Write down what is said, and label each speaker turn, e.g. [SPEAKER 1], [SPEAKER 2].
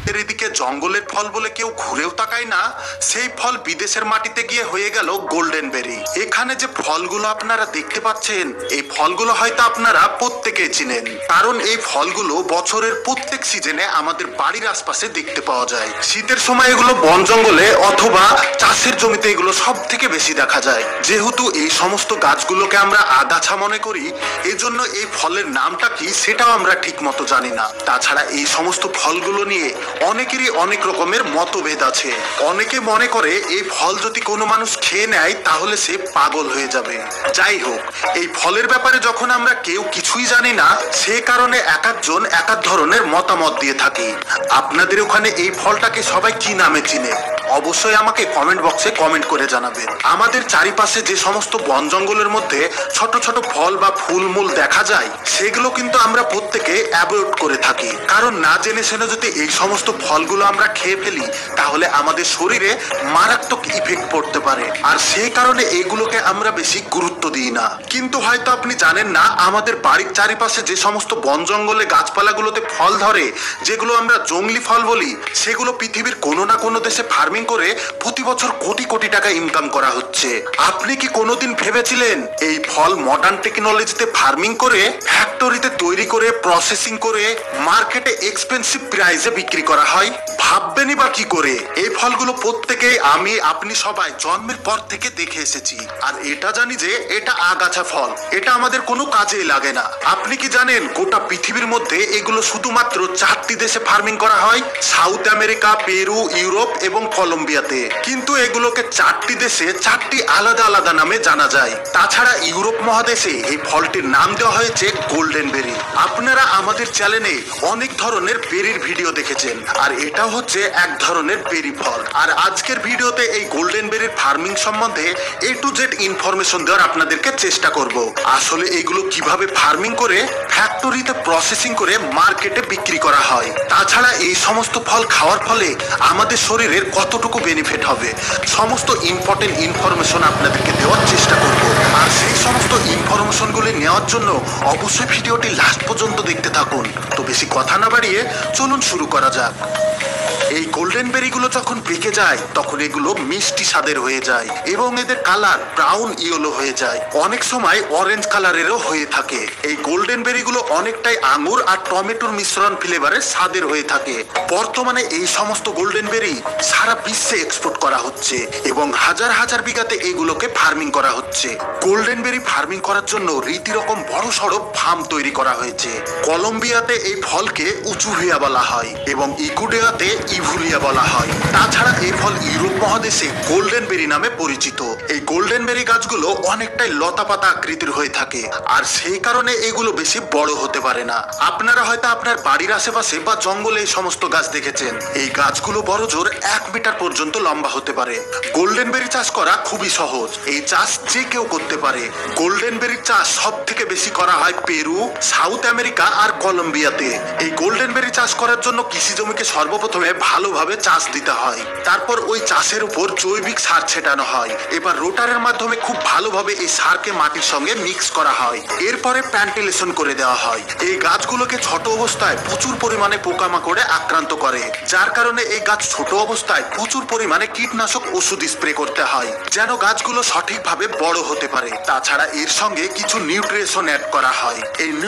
[SPEAKER 1] এদিকে জঙ্গলের ফল বলে কেউ ঘুরেও তাকায় না, সেই ফল বিদেশের মাটিতে গিয়ে হয়ে গেল গোল্ডেন বেরি। এখানে যে ফলগুলো আপনারা দেখতে পাচ্ছেন, এই ফলগুলো হয়তো আপনারা প্রত্যেকেই চিনেন, কারণ এই ফলগুলো বছরের প্রত্যেক সিজনে আমাদের বাড়ির আশপাশে দেখতে পাওয়া যায়। শীতের সময় এগুলো বন জঙ্গলে অথবা চাষের জমিতে এগুলো সব থেকে বেশি দেখা যায়। যেহেতু এই সমস্ত গাছগুলোকে আমরা আগাছা মনে করি, এজন্য এই ফলের নামটা কি সেটাও আমরা ঠিক মতো জানি না। তাছাড়া এই সমস্ত ফলগুলো নিয়ে অনেকেরই অনেক রকমের মতভেদ আছে। অনেকে মনে করে এই ফল যদি কোনো মানুষ খেয়ে নেয় তাহলে সে পাগল হয়ে যাবে। যাই হোক, এই ফলের ব্যাপারে যখন আমরা কেউ কিছুই জানি না, সে কারণে এক একজন এক এক ধরনের মতামত দিয়ে থাকি। আপনাদের ওখানে এই ফলটাকে সবাই কি নামে চিনে অবশ্যই আমাকে কমেন্ট বক্সে কমেন্ট করে জানাবেন। আমাদের চারিপাশে যে সমস্ত বন জঙ্গলের মধ্যে ছোট ছোট ফল বা ফুলমূল দেখা যায়, সেগুলো কিন্তু আমরা প্রত্যেকে অ্যাভয়েড করে থাকি, কারণ না জেনে শুনে যদি এই সমস্ত ফলগুলো আমরা খেয়ে ফেলি তাহলে আমাদের শরীরে মারাত্মক ইফেক্ট পড়তে পারে, আর সেই কারণে এগুলোকে আমরা বেশি গুরুত্ব দিই না। কিন্তু হয়তো আপনি জানেন না, আমাদের বাড়ির চারিপাশে যে সমস্ত বন জঙ্গলে গাছপালাগুলোতে ফল ধরে, যেগুলো আমরা জংলি ফল বলি, সেগুলো পৃথিবীর কোনো না কোনো দেশে ফার্মিং করে প্রতি বছর কোটি কোটি টাকা ইনকাম করা হচ্ছে। আপনি কি কোনোদিন ভেবেছিলেন এই ফল মডার্ন টেকনোলজিতে ফার্মিং করে, ফ্যাক্টরিতে তৈরি করে, প্রসেসিং করে মার্কেটে এক্সপেন্সিভ প্রাইসে বিক্রি করা হয়? ভাববেনই বা কি করে? এই ফলগুলো প্রত্যেকেই আমি, আপনি সবাই জন্মের পর থেকে দেখে এসেছি, আর এটা জানি যে এটা আগাছা ফল, এটা আমাদের কোনো কাজেই লাগে না। আপনি কি জানেন গোটা পৃথিবীর মধ্যে এগুলো শুধুমাত্র 4টি দেশে ফার্মিং করা হয়? সাউথ আমেরিকা, পেরু, ইউরোপ এবং কলম্বিয়াতে। কিন্তু এগুলোকে 4টি দেশে 4টি আলাদা আলাদা নামে জানা যায়। তাছাড়া ইউরোপ মহাদেশে এই ফলটির নাম দেওয়া হয়েছে গোল্ডেন বেরি। আপনারা আমাদের চ্যানেলে অনেক ধরনের বেরির ভিডিও দেখেছেন, আর এটা হচ্ছে এক ধরনের বেরি ফল। আর আজকের ভিডিওতে এই গোল্ডেন বেরির ফার্মিং সম্বন্ধে A to Z ইনফরমেশন দেওয়ার আপনাদেরকে চেষ্টা করব। আসলে এগুলো কিভাবে ফার্মিং করে ফ্যাক্টরিতে প্রসেসিং করে মার্কেটে বিক্রি করা হয়, তাছাড়া এই সমস্ত ফল খাওয়ার ফলে আমাদের শরীরের কতটুকু বেনিফিট হবে, সমস্ত ইম্পর্টেন্ট ইনফরমেশন আপনাদেরকে দেওয়ার চেষ্টা করব। আর সেই সমস্ত ইনফরমেশনগুলি নেওয়ার জন্য অবশ্যই ভিডিওটি লাস্ট পর্যন্ত দেখতে থাকুন। তো বেশি কথা না বাড়িয়ে চলুন শুরু করা যাক। এই গোল্ডেন বেরিগুলো যখন পেকে যায় তখন এগুলো মিষ্টি স্বাদের হয়ে যায় এবং এদের কালার ব্রাউন ইয়েলো হয়ে যায়, অনেক সময় অরেঞ্জ কালারেরও হয়ে থাকে। এই গোল্ডেন বেরিগুলো অনেকটাই আঙুর আর টমেটোর মিশ্রণ ফ্লেভারের স্বাদের হয়ে থাকে। বর্তমানে এই সমস্ত গোল্ডেন বেরি সারা বিশ্বে এক্সপোর্ট করা হচ্ছে এবং হাজার হাজার বিঘাতে এগুলোকে ফার্মিং করা হচ্ছে। গোল্ডেন বেরি ফার্মিং করার জন্য রীতিরকম বড় সড়ো ফার্ম তৈরি করা হয়েছে। কলম্বিয়াতে এই ফলকে উচুভিয়া বলা হয় এবং ইকুয়েডরে ইভুলিয়া বলা হয়। তাছাড়া এই ফল ইউরোপ মহাদেশে গোল্ডেন বেরি নামে পরিচিত। এই গোল্ডেন বেরি গাছগুলো অনেকটাই লতাপাতা আকৃতির হয়ে থাকে, আর সেই কারণে এগুলো বেশি বড় হতে পারে না। আপনারা হয়তো আপনার বাড়ির আশেপাশে বা জঙ্গলে এই সমস্ত গাছ দেখেছেন। এই গাছগুলো বড় জোর 1 মিটার পর্যন্ত লম্বা হতে পারে। গোল্ডেন বেরি চাষ করা খুবই সহজ, এই চাষ যে কেউ করতে পারে। গোল্ডেন বেরির চাষ সব থেকে বেশি করা হয় পেরু, সাউথ আমেরিকা আর কলম্বিয়াতে। এই গোল্ডেন বেরি চাষ করার জন্য কৃষি জমিকে সর্বপ্রথমে ভালোভাবে চাষ দিতে হয়, তারপর ওই চাষের উপর জৈবিক সার ছেটানো হয়। এবার রোটারের মাধ্যমে খুব ভালোভাবে এই সারকে মাটির সঙ্গে মিক্স করা হয়, এরপরে প্যান্টিলেশন করে দেওয়া হয়। এই গাছগুলোকে ছোট অবস্থায় প্রচুর পরিমাণে পোকামাকড়ে আক্রান্ত করে, যার কারণে এই গাছ ছোট অবস্থায় প্রচুর পরিমাণে কীটনাশক ওষুধ স্প্রে করতে হয় যেন গাছগুলো সঠিকভাবে বড় হতে পারে। তাছাড়া এর সঙ্গে কিছু নিউট্রিশন অ্যাড করা হয়। এই